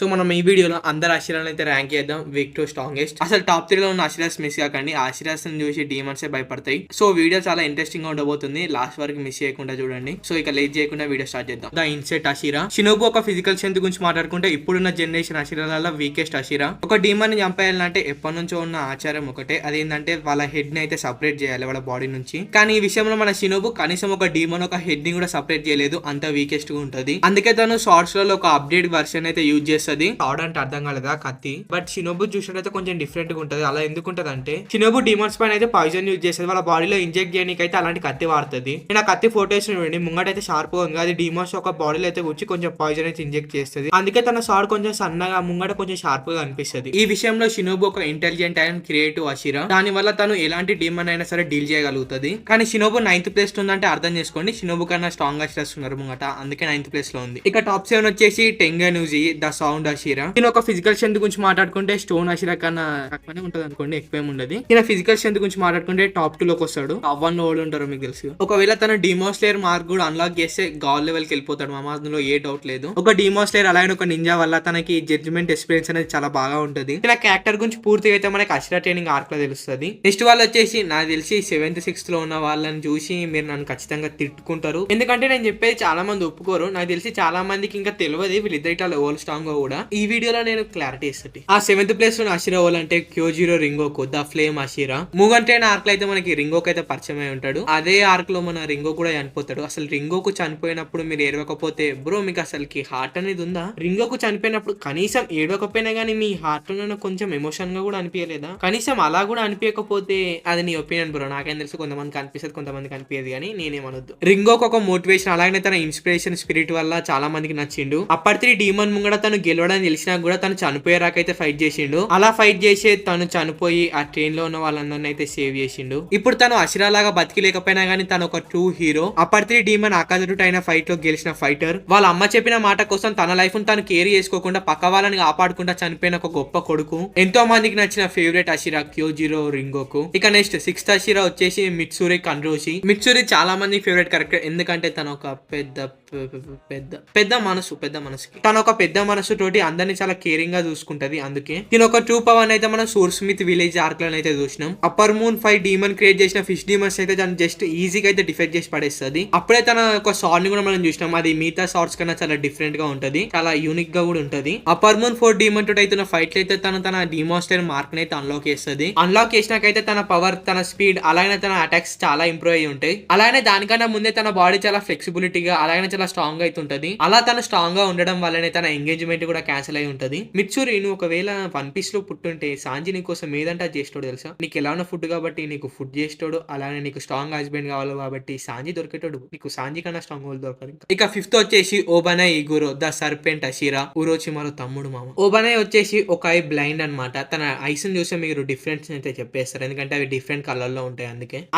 So మనం ఈ వీడియోలో అందరు ఆశీర్వాదాలు అయితే ర్యాంక్ చేద్దాం వీక్ టు స్ట్రాంగెస్ట్. అసలు టాప్ 3 లో ఉన్న ఆశీర్వాస్ మిస్ కాకండి, ఆశీర్వాస్ చూసి డీమన్స్ భయపడతాయి. సో వీడియో చాలా ఇంట్రెస్టింగ్ గా ఉండబోతుంది, లాస్ట్ వరకు మిస్ చేయకుండా చూడండి. సో ఇక లేట్ చేయకుండా వీడియో స్టార్ట్ చేద్దాం. The insect Hashira. షినోబు ఒక ఫిజికల్ స్ట్రెంత్ గురించి మాట్లాడుకుంటే ఇప్పుడున్న జనరేషన్ అషీరాల వీకెస్ట్ అషీరా. ఒక డీమన్ ని చంపేయాలంటే ఎప్పటి నుంచో ఉన్న ఆచారం ఒకటే, అదేంటంటే వాళ్ళ హెడ్ ని అయితే సపరేట్ చేయాలి వాళ్ళ బాడీ నుంచి. కానీ ఈ విషయంలో మన షినోబు కనీసం ఒక డీమన్ ఒక హెడ్ ని కూడా సపరేట్ చేయలేదు, అంత వీకెస్ట్ గా ఉంటది. అందుకే తను షార్ట్స్ లో ఒక అప్డేట్ వర్షన్ అయితే యూజ్ చేస్తుంది. షార్ట్ అంటే అర్థం కాలేదా కత్తి, బట్ షినోబు చూసినట్లయితే కొంచెం డిఫరెంట్ గా ఉంటది. అలా ఎందుకు ఉంటది అంటే షినోబు డీమన్స్ పైన అయితే పాయిజన్ యూజ్ చేస్తుంది, వాళ్ళ బాడీలో ఇంజెక్ట్ చేయడానికి అయితే అలాంటి కత్తి వాడుతుంది. నేను ఆ కత్తి ఫోటోస్ చూడండి, ముంగటైతే షార్ప్ గా ఉంది, అది డీమన్స్ ఒక బాడీలో అయితే వచ్చి కొంచెం పాయిజన్ అయితే ఇంజెక్ట్ చేస్తుంది. అందుకే తన షార్ట్ కొంచెం సన్నగా ముంగట కొంచెం షార్ప్ గా అనిపిస్తుంది. ఈ విషయంలో షినోబు ఒక ఇంటెలిజెంట్ అండ్ క్రియేటివ్ అషీరా, దాని వల్ల తను ఎలాంటి డీమన్ అయినా సరే డీల్ చేయగలుగుతుంది. కానీ షినోబు 9th ప్లేస్ ఉందంటే అర్థం చేసుకోండి, షినోబు కన్నా స్ట్రాంగ్ అషీరాస్ ఉన్నారు ముంగట, అందుకే 9th ప్లేస్ లో ఉంది. ఇక టాప్ 7 వచ్చేసి టెంగనూజీ ద సౌండ్ అషీరా. నేను ఒక ఫిజికల్ స్ట్రెంత్ గురించి మాట్లాడుకుంటే స్టోన్ అషీరా కన్నా తక్కువనే ఉంటది అనుకోండి, ఎక్కువేం ఉండదు. నేను ఫిజికల్ స్ట్రెంత్ గురించి మాట్లాడుకుంటే టాప్ 2 లోకి వస్తాడు. టాప్ 1 లో ఓడి ఉంటారు మీకు తెలుసు. ఒకవేళ తన డిమోస్లేయర్ మార్క్ కూడా అన్లాక్ చేస్తే గాల్ లెవెల్ కి వెళ్ళిపోతాడు మామ, అందులో ఏ డౌట్ లేదు. ఒక డిమోస్లేయర్ అలాగే ఒక నింజా వల్ల తనకి జడ్జిమెంట్ ఎక్స్పీరియన్స్ అనేది చాలా బాగా ఉంటది. నా క్యారెక్టర్ గురించి పూర్తిగా అయితే మనకి అషీరా ట్రైనింగ్ ఆర్క్ లో తెలుస్తుంది. నెక్స్ట్ వాళ్ళు వచ్చేసి నాకు తెలిసి 7th 6th లో ఉన్న వాళ్ళని చూసి మీరు నన్ను ఖచ్చితంగా తిట్టుకుంటారు, ఎందుకంటే నేను చెప్పేది చాలా మంది ఒప్పుకోరు. నాకు తెలిసి చాలా మందికి ఇంకా తెలియదు వీళ్ళిద్దరు ఓల్ స్ట్రాంగ్ గా కూడా. ఈ వీడియోలో నేను క్లారిటీ ఇస్తాను. ఆ 7th ప్లేస్ లో అషీరా ఓల్ అంటే క్యోజిరో రింగోకు ద ఫ్లేమ్ అషీరా. ముగంటైన ఆర్క్ లో అయితే మనకి రింగోకు అయితే పరిచయం అయి ఉంటాడు. అదే ఆర్క్ లో మన రింగో కూడా చనిపోతాడు. అసలు రింగోకు చనిపోయినప్పుడు మీరు ఏడవకపోతే బ్రో మీకు అసలుకి హార్ట్ అనేది ఉందా? రింగోకు చనిపోయినప్పుడు కనీసం ఏడవకపోయినా గానీ మీ హార్ట్ లో కొంచెం ఎమోషన్ గా కూడా అనిపించలేదా? కనీసం అలా కూడా అనిపించకపోతే అది నీ ఒపీనియన్ బ్రో, నాకేం తెలుసు, కొంతమందికి అనిపిస్తుంది కొంతమందికి అనిపించదు, కానీ నేనేమనొద్దు. రింగోకు ఒక మోటివేషన్ అలాగే తన ఇన్స్పిరేషన్ స్పిరిట్ వల్ల చాలా మందికి నచ్చిండు. అప్పటి డీమన్ ముంగడ తను గెలవడానికి తెలిసినా కూడా తను చనిపోయేరాకైతే ఫైట్ చేసిండు. అలా ఫైట్ చేసే తను చనిపోయి ఆ ట్రైన్ లో ఉన్న వాళ్ళందరినీ అయితే సేవ్ చేసిండు. ఇప్పుడు తను అషీరా లాగా బతికి లేకపోయినా గానీ తను ఒక ట్రూ హీరో. అప్పటి డీమన్ ఆకాశరుట్ అయిన ఫైట్ లో గెలిచిన ఫైటర్. వాళ్ళ అమ్మ చెప్పిన మాట కోసం తన లైఫ్ ను తను కేర్ చేసుకోకుండా పక్క వాళ్ళని కాపాడుకుంటా చనిపోయిన ఒక గొప్ప కొడుకు. ఎంతో మందికి నచ్చిన ఫేవరెట్ అషీరా క్యోజిరో రింగోకు. ఇక నెక్స్ట్ 6th అషీరా వచ్చేసి మిట్సురి కన్రోషి. మిట్సురి చాలా మంది ఫేవరెట్ క్యారెక్టర్, ఎందుకంటే తను ఒక పెద్ద మనసుకి తను ఒక పెద్ద మనసు తోటి అందరినీ చాలా కేరింగ్ గా చూసుకుంటది. అందుకే దీని ఒక ట్రూ పవర్ అయితే మనం సోర్ స్మిత్ విలేజ్ ఆర్క్ లో అయితే చూసినాం. అప్పర్ మూన్ 5 డీమన్ క్రియేట్ చేసిన ఫిష్ డీమన్స్ అయితే తను జస్ట్ ఈజీగా అయితే డిఫెక్ట్ చేసి పడేస్తుంది. అప్పుడే తన ఒక షార్ట్ ని కూడా మనం చూసినాం, అది మిగతా షార్ట్స్ కన్నా చాలా డిఫరెంట్ గా ఉంటది, చాలా యూనిక్ గా కూడా ఉంటది. అప్పర్ మూన్ 4 డీమన్ తోటి అయితే ఫైట్ అయితే తన డిమాన్స్టర్ మార్క్ అయితే అన్లాక్ చేస్తుంది. అన్లాక్ చేసినాకైతే తన పవర్, తన స్పీడ్ అలాగే తన అటాక్స్ చాలా ఇంప్రూవ్ అయ్యి ఉంటాయి. అలాగే దానికన్నా ముందే తన బాడీ చాలా ఫ్లెక్సిబిలిటీగా అలాగే చాలా స్ట్రాంగ్ అయితే ఉంటది. అలా తను స్ట్రాంగ్ గా ఉండడం వల్లనే తన ఎంగేజ్మెంట్ కూడా క్యాన్సిల్ అయి ఉంటది. మిట్సురి నువ్వు ఒకవేళ వన్ పీస్ లో పుట్టుంటే సాంజి నీ కోసం ఏదంటే అది చేస్తాడు తెలుసా? నీకు ఎలా ఉన్న ఫుడ్ కాబట్టి నీకు ఫుడ్ చేస్తాడు, అలానే నీకు స్ట్రాంగ్ హస్బెండ్ కావాలి కాబట్టి సాంజి దొరికేటాడు, నీకు సాంజి కన్నా స్ట్రాంగ్ వాళ్ళు దొరకదు. ఇక 5th వచ్చేసి ఓబనై ఇగురో ద సర్పెంట్ అషీరా, ఉరోచిమారో తమ్ముడు మామ. ఓబనై వచ్చేసి ఒక ఐ బ్లైండ్ అనమాట. తన ఐస్ ని చూస్తే మీరు డిఫరెన్స్ అయితే చెప్పేస్తారు, ఎందుకంటే అవి డిఫరెంట్ కలర్ లో ఉంటాయి.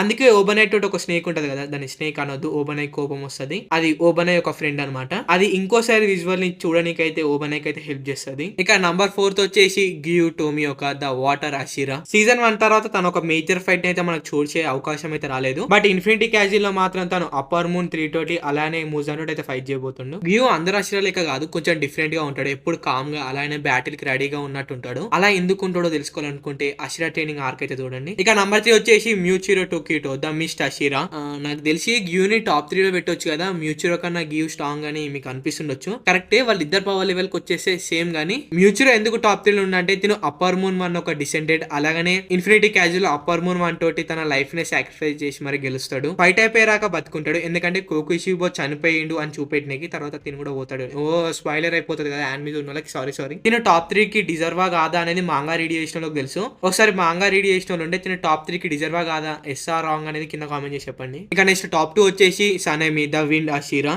అందుకే ఓబనై తోటి ఒక స్నేక్ ఉంటది కదా, దాని స్నేక్ అనొద్దు, ఓబనై కోపం వస్తుంది, అది ఓబనై ఒక ఫ్రెండ్ అనమాట. అది ఇంకోసారి విజువల్ ని చూడడానికైతే ఓబనైకి అయితే హెల్ప్ చేస్తుంది. ఇక నంబర్ 4 వచ్చేసి గియు టోమియోకా ద వాటర్ అషీరా. సీజన్ 1 తర్వాత తను ఒక మేజర్ ఫైట్ అయితే మనకు చూసే అవకాశం అయితే రాలేదు, బట్ ఇన్ఫినిటీ క్యాజిల్ లో మాత్రం తను అప్పర్ మూన్ 3 తోటి అలానే మూజాన్ తోటి అయితే ఫైట్ చేయబోతుండు. గియు అందరు అషీరా లెక్క కాదు, కొంచెం డిఫరెంట్ గా ఉంటాడు, ఎప్పుడు కామ్ గా అలానే బ్యాటిల్ కి రెడీగా ఉన్నట్టు ఉంటాడు. అలా ఎందుకు ఉంటాడో తెలుసుకోవాలనుకుంటే అషీరా ట్రైనింగ్ ఆర్క్ అయితే చూడండి. ఇక నంబర్ 3 వచ్చేసి మ్యూచిరో టోకిటో ద మిస్ట్ అషీరా. నాకు తెలిసి గియుని టాప్ 3 లో పెట్టొచ్చు కదా, మ్యూచిరో కన్నా గియు స్ట్రాంగ్ అని మీకు అనిపిస్తుండొచ్చు. కరెక్టే, వాళ్ళిద్దరు పవర్ లెవెల్ కి వచ్చేస్తే సేమ్ గానీ మ్యూచురో ఎందుకు టాప్ 3 లో ఉందంటే తిను అప్పర్ మూన్ 1 ఒక డిసెండెడ్, అలాగనే ఇన్ఫినిటీ క్యాజువల్ అప్పర్ మూన్ 1 తోటి తన లైఫ్ ని సాక్రిఫైస్ చేసి మరి గెలుస్తాడు. ఫైట్ అయిపోయాక బతుకుంటాడు, ఎందుకంటే కోకుషిబో చనిపోయిండు అని చూపెట్టినకి తర్వాత తిను కూడా పోతాడు. ఓ స్పాయిలర్ అయిపోతుంది కదా హ్యాండ్ మీద ఉన్న వాళ్ళకి, సారీ. తిను టాప్ 3 కి డిజర్వా కాదా అనేది మాంగా రీడ్ చేసిన వాళ్ళకి తెలుసు. ఒకసారి మాంగా రీడ్ చేసిన వాళ్ళు ఉంటే తిను టాప్ 3 కి డిజర్వా కాదా, ఎస్ఆర్ రాంగ్ అనేది కింద కామెంట్ చేసి చెప్పండి. ఇక నెక్స్ట్ టాప్ 2 వచ్చేసి సనేమి ద విండ్ అషీరా.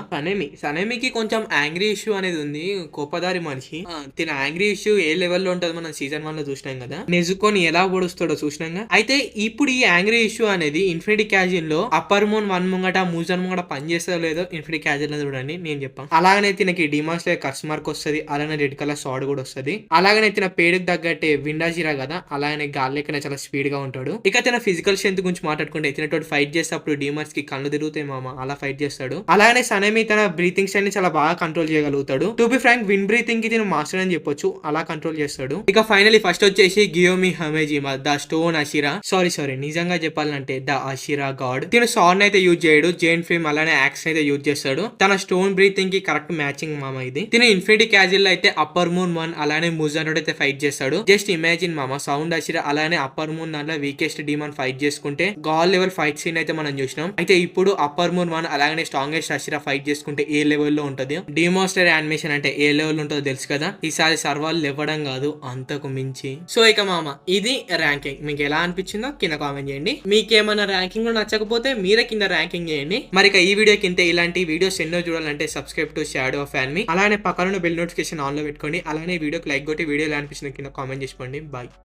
సనేమికి కొంచెం యాంగ్రీ ఇష్యూ అనేది ఉంది, కోపదారి మనిషి. తిన యాంగ్రీ ఇష్యూ ఏ లెవెల్లో ఉంటది మనం సీజన్ 1 లో చూసినాం కదా, నెజుకొని ఎలా పొడుస్తాడో చూసినాం. అయితే ఇప్పుడు ఈ యాంగ్రీ ఇష్యూ అనేది ఇన్ఫినిటీ క్యాజిన్ లో అప్పర్ మూన్ 1 ముంగట మూజన్ ముంగట పనిచేస్తుందో లేదో ఇన్ఫినిటీ క్యాజిన్ లో చూడండి, నేను చెప్పాను. అలాగనే తినకి డిమాన్స్ లో కర్స్ మార్క్ వస్తుంది, అలానే రెడ్ కలర్ షార్ట్ కూడా వస్తుంది. అలాగనే తిన పేరుకు తగ్గట్టే విండాజీరా కదా, అలాగనే గాల్లెక్కనే చాలా స్పీడ్ గా ఉంటాడు. ఇక తిన ఫిజికల్ స్ట్రెంత్ గురించి మాట్లాడుకుంటే తినటోటి ఫైట్ చేసేటప్పుడు డిమాన్స్ కి కళ్ళు తిరుగుతాయి మామ, అలా ఫైట్ చేస్తాడు. అలాగనే సనేమి తన బ్రీతింగ్ స్టైల్ ని చాలా బాగా కంట్రోల్ చేయగలుగుతాడు. టు బి ఫ్రాంక్ విన్ బ్రీతింగ్ కి తిను మాస్టర్ అని చెప్పొచ్చు, అలా కంట్రోల్ చేస్తాడు. ఇక ఫైనలీ ఫస్ట్ వచ్చేసి గియోమి హమేజిమా ద స్టోన్ అషిరా, సారీ నిజంగా చెప్పాలంటే ద అషిరా గాడ్. తిను సాన్ అయితే యూజ్ చేయడు, జైన్ ఫ్లేమ్ అలానే యాక్స్ అయితే యూజ్ చేస్తాడు. తన స్టోన్ బ్రీతింగ్ కి కరెక్ట్ మ్యాచింగ్ మామ ఇది. తిను ఇన్ఫినిటీ క్యాజిల్ అయితే అప్పర్ మూన్ 1 అలానే ముజాన్ అయితే ఫైట్ చేస్తాడు. జస్ట్ ఇమాజిన్ మామ, సౌండ్ అషిరా అలానే అప్పర్ మూన్ దాంట్లో వీకెస్ట్ డీమన్ ఫైట్ చేసుకుంటే గాడ్ లెవెల్ ఫైట్ సీన్ అయితే మనం చూసినాం. అయితే ఇప్పుడు అప్పర్ మూన్ 1 అలాగే స్ట్రాంగెస్ట్ అషిరా ఫైట్ చేసుకుంటే ఏ లెవెల్లో ఉంటది, డిమాస్టర్ యానిమేషన్ అంటే ఏ లెవెల్ ఉంటుందో తెలుసు కదా. ఈసారి సర్వాలు ఇవ్వడం కాదు, అంతకు మించి. సో ఇక మామ ఇది ర్యాంకింగ్, మీకు ఎలా అనిపించిందో కింద కామెంట్ చేయండి. మీకేమైనా ర్యాంకింగ్ లో నచ్చకపోతే మీరే కింద ర్యాంకింగ్ చేయండి. మరి ఇక ఈ వీడియో కింద ఇలాంటి వీడియోస్ ఎన్నో చూడాలంటే subscribe to shadow of anime, అలానే పక్కన బెల్ నోటిఫికేషన్ ఆన్ లో పెట్టుకోండి. అలానే వీడియోకి లైక్ కొట్టి వీడియో ఎలా అనిపించిందో కింద కామెంట్ చేసుకోండి. బాయ్.